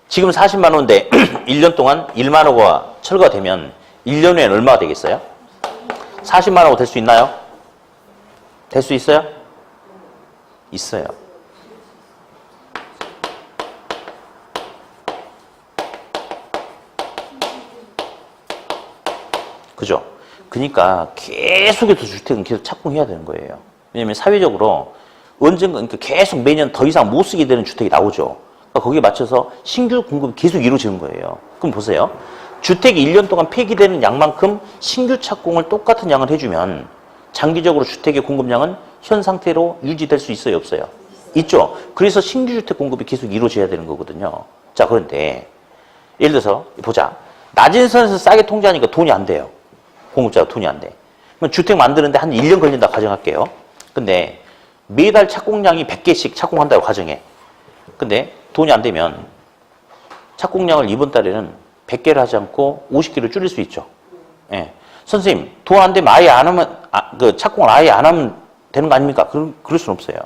지금 40만 호인데 1년 동안 1만 호가 철거가 되면 1년 후에는 얼마가 되겠어요? 40만 호가 될 수 있나요? 될 수 있어요? 있어요. 그죠? 그러니까 계속해서 주택은 계속 착공해야 되는 거예요. 왜냐면 사회적으로 언젠가 그러니까 계속 매년 더 이상 못 쓰게 되는 주택이 나오죠. 그러니까 거기에 맞춰서 신규 공급이 계속 이루어지는 거예요. 그럼 보세요. 주택이 1년 동안 폐기되는 양만큼 신규 착공을 똑같은 양을 해주면 장기적으로 주택의 공급량은 현 상태로 유지될 수 있어요, 없어요? 있죠. 그래서 신규 주택 공급이 계속 이루어져야 되는 거거든요. 자, 그런데 예를 들어서 보자. 낮은 선에서 싸게 통제하니까 돈이 안 돼요. 공급자가 돈이 안 돼. 그럼 주택 만드는데 한 1년 걸린다고 가정할게요. 근데 매달 착공량이 100개씩 착공한다고 가정해. 근데 돈이 안 되면 착공량을 이번 달에는 100개를 하지 않고 50개를 줄일 수 있죠. 예. 선생님, 돈 안 되면 아예 안 하면, 착공을 아예 안 하면 되는 거 아닙니까? 그럴 수는 없어요.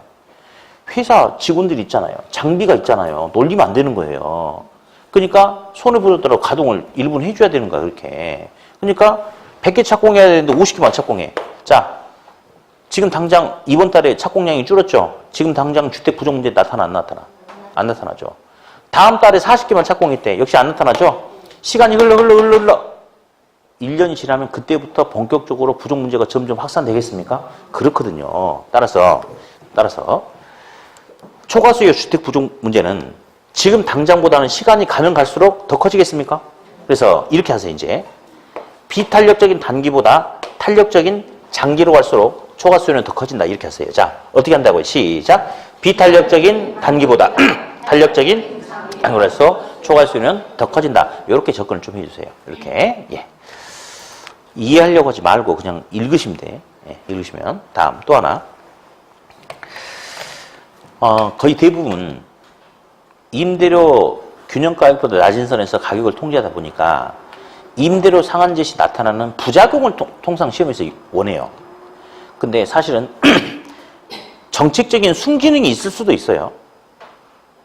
회사 직원들이 있잖아요. 장비가 있잖아요. 놀리면 안 되는 거예요. 그러니까 손해보더라도 가동을 일부는 해줘야 되는 거야, 그렇게. 그러니까 100개 착공해야 되는데 50개만 착공해. 자, 지금 당장 이번 달에 착공량이 줄었죠? 지금 당장 주택 부족 문제 나타나, 안 나타나? 안 나타나죠. 다음 달에 40개만 착공했대. 역시 안 나타나죠? 시간이 흘러. 1년이 지나면 그때부터 본격적으로 부족 문제가 점점 확산되겠습니까? 그렇거든요. 따라서 초과수요 주택 부족 문제는 지금 당장보다는 시간이 가면 갈수록 더 커지겠습니까? 그래서 이렇게 하세요, 이제. 비탄력적인 단기보다 탄력적인 장기로 갈수록 초과수요는 더 커진다. 이렇게 하세요. 자, 어떻게 한다고요? 시작. 비탄력적인 단기보다 탄력적인 장기로 갈수록 초과수요는 더 커진다. 이렇게 접근을 좀 해주세요. 이렇게. 예. 이해하려고 하지 말고 그냥 읽으시면 돼. 예, 읽으시면. 다음 또 하나. 거의 대부분 임대료 균형가격보다 낮은 선에서 가격을 통제하다 보니까 임대료 상한제시 나타나는 부작용을 통상 시험에서 원해요. 근데 사실은 정책적인 순기능이 있을 수도 있어요.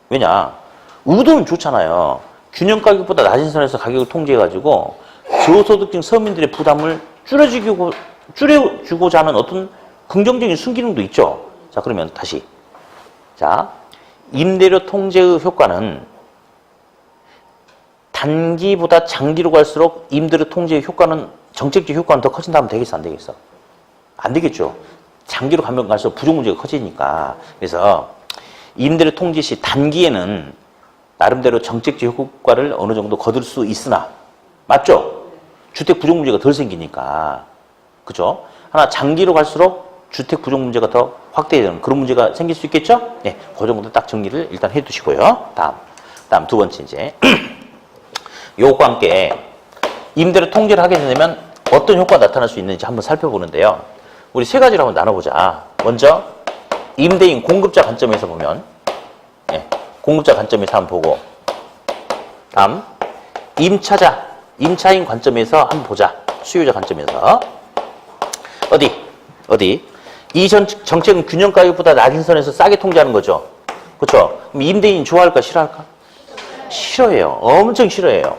왜냐? 의도는 좋잖아요. 균형가격보다 낮은 선에서 가격을 통제해가지고 저소득층 서민들의 부담을 줄여주고자 하는 어떤 긍정적인 순기능도 있죠. 자, 그러면 다시. 자, 임대료 통제의 효과는 단기보다 장기로 갈수록 임대료 통제의 효과는, 정책적 효과는 더 커진다면 되겠어, 안 되겠어? 안 되겠죠. 장기로 가면 갈수록 부족 문제가 커지니까. 그래서 임대료 통제 시 단기에는 나름대로 정책적 효과를 어느 정도 거둘 수 있으나, 맞죠? 주택 부족 문제가 덜 생기니까. 그죠? 하나 장기로 갈수록 주택 부족 문제가 더 확대되는 그런 문제가 생길 수 있겠죠? 네, 그 정도 딱 정리를 일단 해 두시고요. 다음 두 번째 이제. 요것과 함께 임대료 통제를 하게 되면 어떤 효과가 나타날 수 있는지 한번 살펴보는데요. 우리 세 가지로 한번 나눠보자. 먼저 임대인 공급자 관점에서 보면, 공급자 관점에서 한번 보고, 다음, 임차자, 임차인 관점에서 한번 보자. 수요자 관점에서. 어디? 이 정책은 균형가격보다 낮은 선에서 싸게 통제하는 거죠. 그렇죠? 그럼 임대인 좋아할까 싫어할까? 싫어해요. 엄청 싫어해요.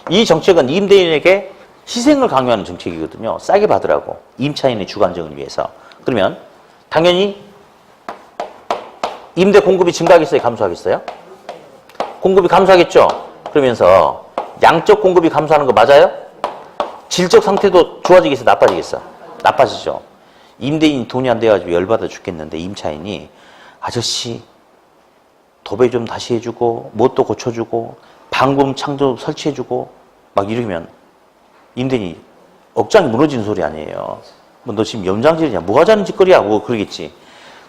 이 정책은 임대인에게 희생을 강요하는 정책이거든요. 싸게 받으라고. 임차인의 주거 안정을 위해서. 그러면 당연히 임대 공급이 증가하겠어요? 감소하겠어요? 공급이 감소하겠죠? 그러면서 양적 공급이 감소하는 거 맞아요? 질적 상태도 좋아지겠어? 나빠지겠어? 나빠지죠. 임대인이 돈이 안 돼가지고 열받아 죽겠는데 임차인이 아저씨 도배 좀 다시 해주고 못도 고쳐주고 방범 창도 설치해주고 막 이러면 임대인이 억장이 무너지는 소리 아니에요. 뭐 너 지금 연장질이냐 뭐 하자는 짓거리야 뭐 그러겠지.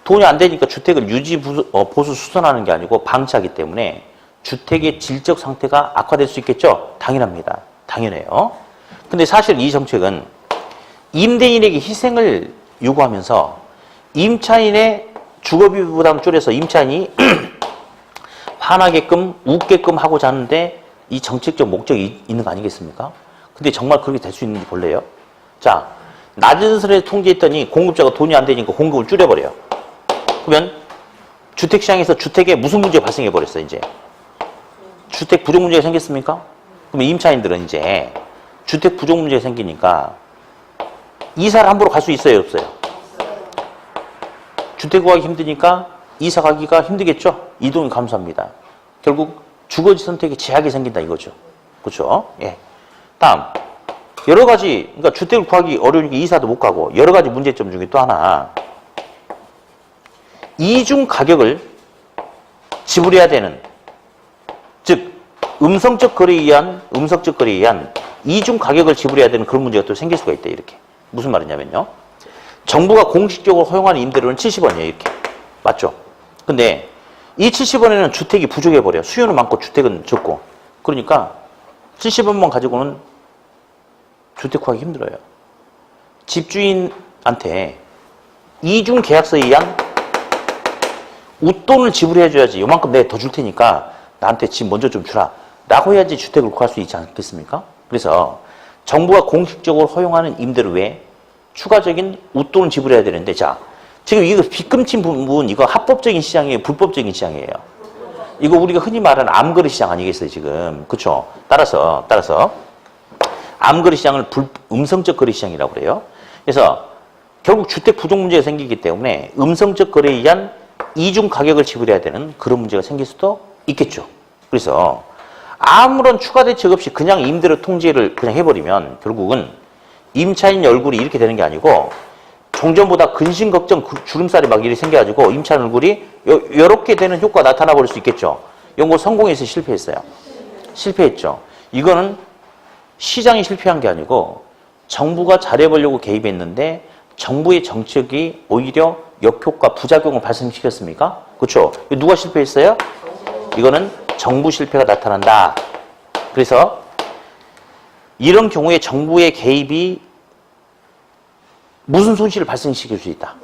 돈이 안 되니까 주택을 유지 보수 수선하는 게 아니고 방치하기 때문에 주택의 질적 상태가 악화될 수 있겠죠? 당연합니다. 당연해요. 근데 사실 이 정책은 임대인에게 희생을 요구하면서 임차인의 주거비 부담 줄여서 임차인이 화나게끔 웃게끔 하고자 하는데 이 정책적 목적이 있는 거 아니겠습니까? 근데 정말 그렇게 될 수 있는지 볼래요? 자, 낮은 선에 통제했더니 공급자가 돈이 안 되니까 공급을 줄여버려요. 그러면 주택시장에서 주택에 무슨 문제가 발생해버렸어요, 이제? 주택 부족 문제가 생겼습니까? 그러면 임차인들은 이제 주택 부족 문제가 생기니까 이사를 함부로 갈 수 있어요, 없어요? 주택 구하기 힘드니까 이사 가기가 힘들겠죠? 이동이 감소합니다. 결국 주거지 선택에 제약이 생긴다 이거죠. 그렇죠? 예. 다음 여러 가지 그러니까 주택을 구하기 어려우니까 이사도 못 가고 여러 가지 문제점 중에 또 하나 이중 가격을 지불해야 되는 즉 음성적 거래에 의한 이중 가격을 지불해야 되는 그런 문제가 또 생길 수가 있다 이렇게. 무슨 말이냐면요. 정부가 공식적으로 허용하는 임대료는 70원이에요. 이렇게. 맞죠? 근데 이 70원에는 주택이 부족해버려요. 수요는 많고 주택은 적고. 그러니까 70원만 가지고는 주택 구하기 힘들어요. 집주인한테 이중 계약서에 의한 웃돈을 지불해줘야지. 요만큼 내가 더 줄 테니까 나한테 집 먼저 좀 주라. 라고 해야지 주택을 구할 수 있지 않겠습니까? 그래서 정부가 공식적으로 허용하는 임대료 외에 추가적인 웃돈을 지불해야 되는데 자 지금 이거 빗금친 부분 이거 합법적인 시장이에요? 불법적인 시장이에요? 이거 우리가 흔히 말하는 암거래 시장 아니겠어요 지금? 그렇죠? 따라서 암거래 시장을 음성적 거래 시장이라고 그래요. 그래서 결국 주택 부족 문제가 생기기 때문에 음성적 거래에 의한 이중 가격을 지불해야 되는 그런 문제가 생길 수도 있겠죠. 그래서 아무런 추가 대책 없이 그냥 임대료 통제를 그냥 해버리면 결국은 임차인 얼굴이 이렇게 되는 게 아니고 종전보다 근심 걱정 주름살이 막 이렇게 생겨가지고 임차인 얼굴이 이렇게 되는 효과가 나타나 버릴 수 있겠죠. 연구 성공해서 실패했어요. 실패했죠. 이거는 시장이 실패한 게 아니고 정부가 잘해보려고 개입했는데 정부의 정책이 오히려 역효과 부작용을 발생시켰습니까? 그렇죠. 누가 실패했어요? 이거는 정부 실패가 나타난다. 그래서 이런 경우에 정부의 개입이 무슨 손실을 발생시킬 수 있다?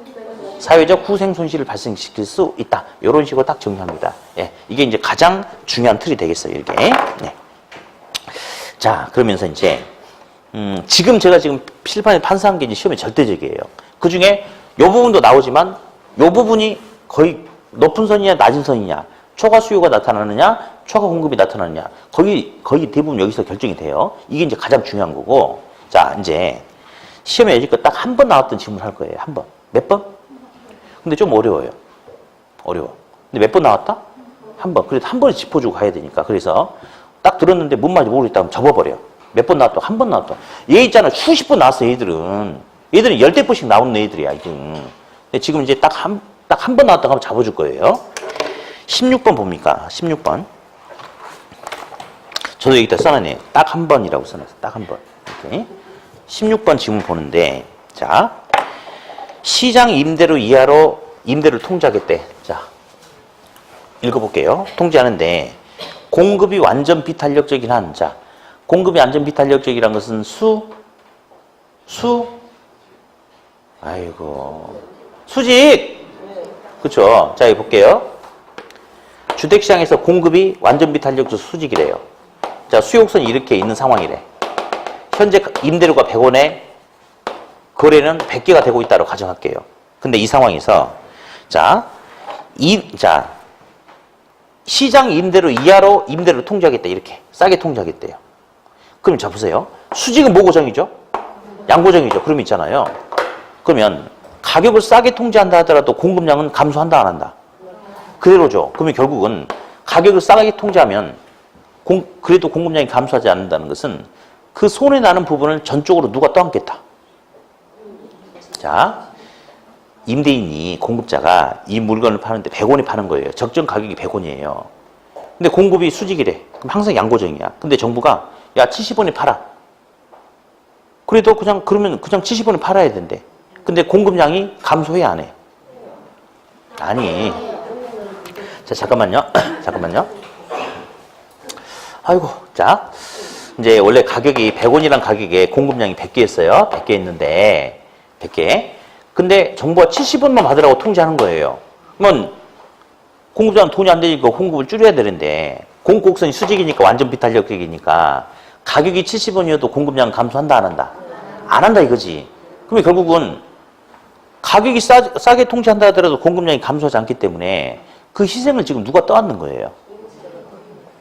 사회적 후생 손실을 발생시킬 수 있다. 이런 식으로 딱 정리합니다. 예, 이게 이제 가장 중요한 틀이 되겠어요. 이렇게. 네. 자, 그러면서 이제 제가 지금 실판에 판사한 게 이제 시험에 절대적이에요. 그 중에 이 부분도 나오지만 이 부분이 거의 높은 선이냐 낮은 선이냐 초과 수요가 나타나느냐 초과 공급이 나타나느냐 거의 대부분 여기서 결정이 돼요. 이게 이제 가장 중요한 거고 자 이제 시험에 여지껏 딱 한 번 나왔던 질문을 할 거예요. 한 번. 몇 번? 근데 좀 어려워요. 어려워. 근데 몇 번 나왔다? 한 번. 그래도 한 번에 짚어주고 가야 되니까. 그래서 딱 들었는데 뭔 말인지 모르겠다 하면 접어버려. 몇 번 나왔다? 한 번 나왔다. 얘 있잖아. 수십 번 나왔어, 얘들은. 얘들은 열댓 번씩 나오는 애들이야, 지금. 근데 지금 이제 딱 한 번 나왔다고 하면 잡아줄 거예요. 16번 봅니까? 16번. 저도 여기다 써놨네요. 딱 한 번이라고 써놨어요. 딱 한 번. 이렇게. 16번 질문 보는데, 자. 시장 임대료 이하로 임대료를 통제하겠대. 자. 읽어볼게요. 통제하는데, 공급이 완전 비탄력적인 한, 자. 공급이 완전 비탄력적이란 것은 아이고. 수직! 그쵸. 자, 여기 볼게요. 주택시장에서 공급이 완전 비탄력적 수직이래요. 자, 수요곡선이 이렇게 있는 상황이래. 현재 임대료가 100원에 거래는 100개가 되고 있다고 가정할게요. 근데 이 상황에서 자, 시장 임대료 이하로 임대료를 통제하겠다. 이렇게 싸게 통제하겠대요. 그럼 자 보세요. 수직은 뭐 고정이죠? 양고정이죠. 그럼 있잖아요. 그러면 가격을 싸게 통제한다 하더라도 공급량은 감소한다 안 한다? 그대로죠. 그러면 결국은 가격을 싸게 통제하면 그래도 공급량이 감소하지 않는다는 것은 그 손해 나는 부분을 전적으로 누가 떠안겠다. 자, 임대인이 공급자가 이 물건을 파는데 100원에 파는 거예요. 적정 가격이 100원이에요. 근데 공급이 수직이래. 그럼 항상 양고정이야. 근데 정부가 야 70원에 팔아. 그래도 그러면 그냥 70원에 팔아야 된대. 근데 공급량이 감소해 안 해? 아니. 자, 잠깐만요. 잠깐만요. 아이고. 자, 이제 원래 가격이 100원이란 가격에 공급량이 100개였어요. 100개 했는데 100개. 근데 정부가 70원만 받으라고 통제하는 거예요. 그러면 공급자는 돈이 안 되니까 공급을 줄여야 되는데 공급곡선이 수직이니까 완전 비탄력적이니까 가격이 70원이어도 공급량은 감소한다 안 한다? 안 한다 이거지. 그러면 결국은 가격이 싸게 통제한다 하더라도 공급량이 감소하지 않기 때문에 그 희생을 지금 누가 떠안는 거예요?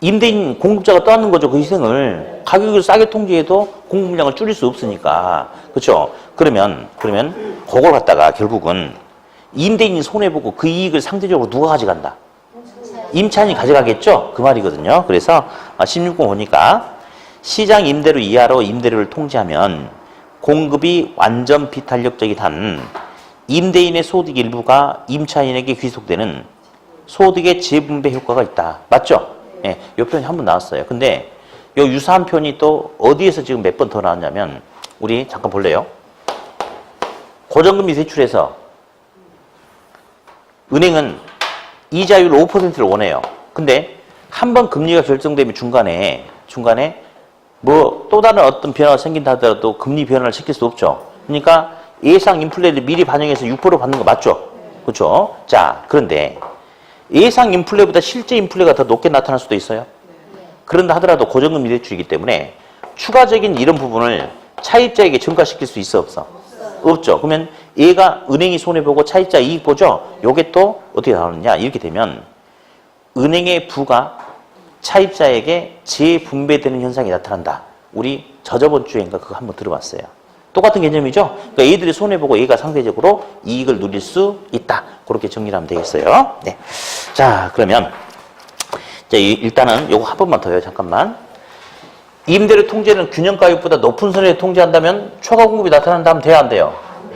임대인 공급자가 떠안는 거죠. 그 희생을. 가격을 싸게 통제해도 공급량을 줄일 수 없으니까. 그렇죠? 그러면 그걸 갖다가 결국은 임대인이 손해보고 그 이익을 상대적으로 누가 가져간다? 임차인이 가져가겠죠? 그 말이거든요. 그래서 16번 보니까 시장 임대료 이하로 임대료를 통제하면 공급이 완전 비탄력적인 한 임대인의 소득 일부가 임차인에게 귀속되는 소득의 재분배 효과가 있다. 맞죠? 예, 이 표현이 한 번 나왔어요. 근데 이 유사한 표현이 또 어디에서 지금 몇 번 더 나왔냐면 우리 잠깐 볼래요? 고정금리 대출에서 은행은 이자율 5%를 원해요. 근데 한 번 금리가 결정되면 중간에 뭐 또 다른 어떤 변화가 생긴다 하더라도 금리 변화를 시킬 수 없죠. 그러니까 예상 인플레를 미리 반영해서 6% 받는 거 맞죠? 그렇죠? 자, 그런데 예상 인플레보다 실제 인플레가 더 높게 나타날 수도 있어요. 그런다 하더라도 고정금리 대출이기 때문에 추가적인 이런 부분을 차입자에게 전가시킬 수 있어 없어? 없죠. 그러면 얘가 은행이 손해보고 차입자 이익 보죠? 요게 또 어떻게 나오느냐? 이렇게 되면 은행의 부가 차입자에게 재분배되는 현상이 나타난다. 우리 저저번 주에인가 그거 한번 들어봤어요. 똑같은 개념이죠? 그러니까 얘들이 손해보고 얘가 상대적으로 이익을 누릴 수 있다. 그렇게 정리를 하면 되겠어요. 네. 자, 그러면 일단은 요거 한 번만 더요. 잠깐만. 임대료 통제는 균형가격보다 높은 선에 통제한다면 초과 공급이 나타난다 하면 돼요? 안 돼요?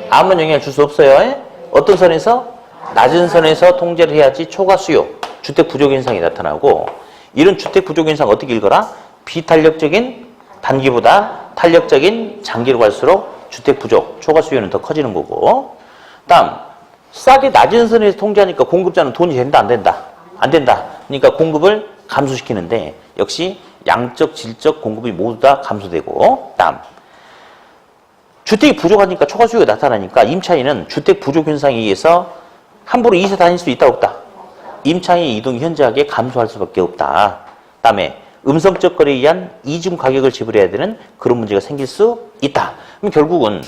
아무런 영향을 줄 수 없어요. 어떤 선에서? 낮은 선에서 통제를 해야지 초과 수요, 주택 부족 현상이 나타나고 이런 주택 부족 현상 어떻게 읽어라? 비탄력적인 단기보다 탄력적인 장기로 갈수록 주택 부족, 초과 수요는 더 커지는 거고 다음, 싸게 낮은 선에서 통제하니까 공급자는 돈이 된다 안 된다? 안 된다. 그러니까 공급을 감소시키는데 역시 양적, 질적 공급이 모두 다 감소되고 다음, 주택이 부족하니까 초과 수요가 나타나니까 임차인은 주택 부족 현상에 의해서 함부로 이사 다닐 수 있다 없다? 임차인의 이동이 현저하게 감소할 수밖에 없다. 다음에 음성적 거래에 의한 이중 가격을 지불해야 되는 그런 문제가 생길 수 있다. 그럼 결국은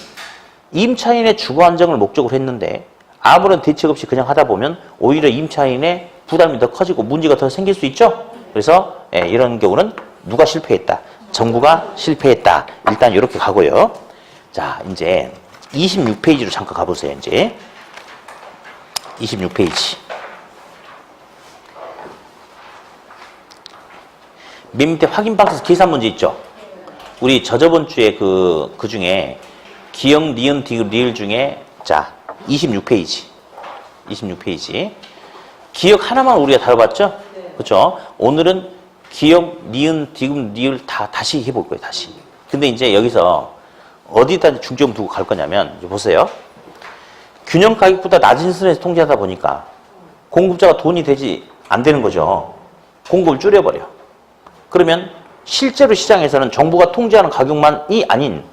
임차인의 주거 안정을 목적으로 했는데 아무런 대책 없이 그냥 하다 보면 오히려 임차인의 부담이 더 커지고 문제가 더 생길 수 있죠. 그래서 이런 경우는 누가 실패했다? 정부가 실패했다. 일단 이렇게 가고요. 자, 이제 26페이지로 잠깐 가보세요. 이제 26페이지. 맨 밑에 확인 박스 계산 문제 있죠? 우리 저번 주에 그 중에 기역, 니은, 디귿, 리을 중에 자, 26페이지. 26페이지. 기역 하나만 우리가 다뤄봤죠? 그렇죠? 오늘은 기역, 니은, 디귿, 리을 다 다시 해볼 거예요. 다시. 근데 이제 여기서 어디다 중점 두고 갈 거냐면 이제 보세요. 균형 가격보다 낮은 선에서 통제하다 보니까 공급자가 돈이 되지 안 되는 거죠. 공급을 줄여버려. 그러면 실제로 시장에서는 정부가 통제하는 가격만이 아닌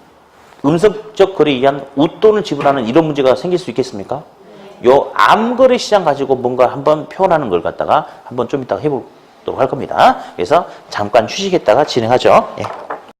음성적 거래에 의한 웃돈을 지불하는 이런 문제가 생길 수 있겠습니까? 요 암거래 시장 가지고 뭔가 한번 표현하는 걸 갖다가 한번 좀 이따가 해볼 할 겁니다. 그래서 잠깐 휴식했다가 진행하죠. 예.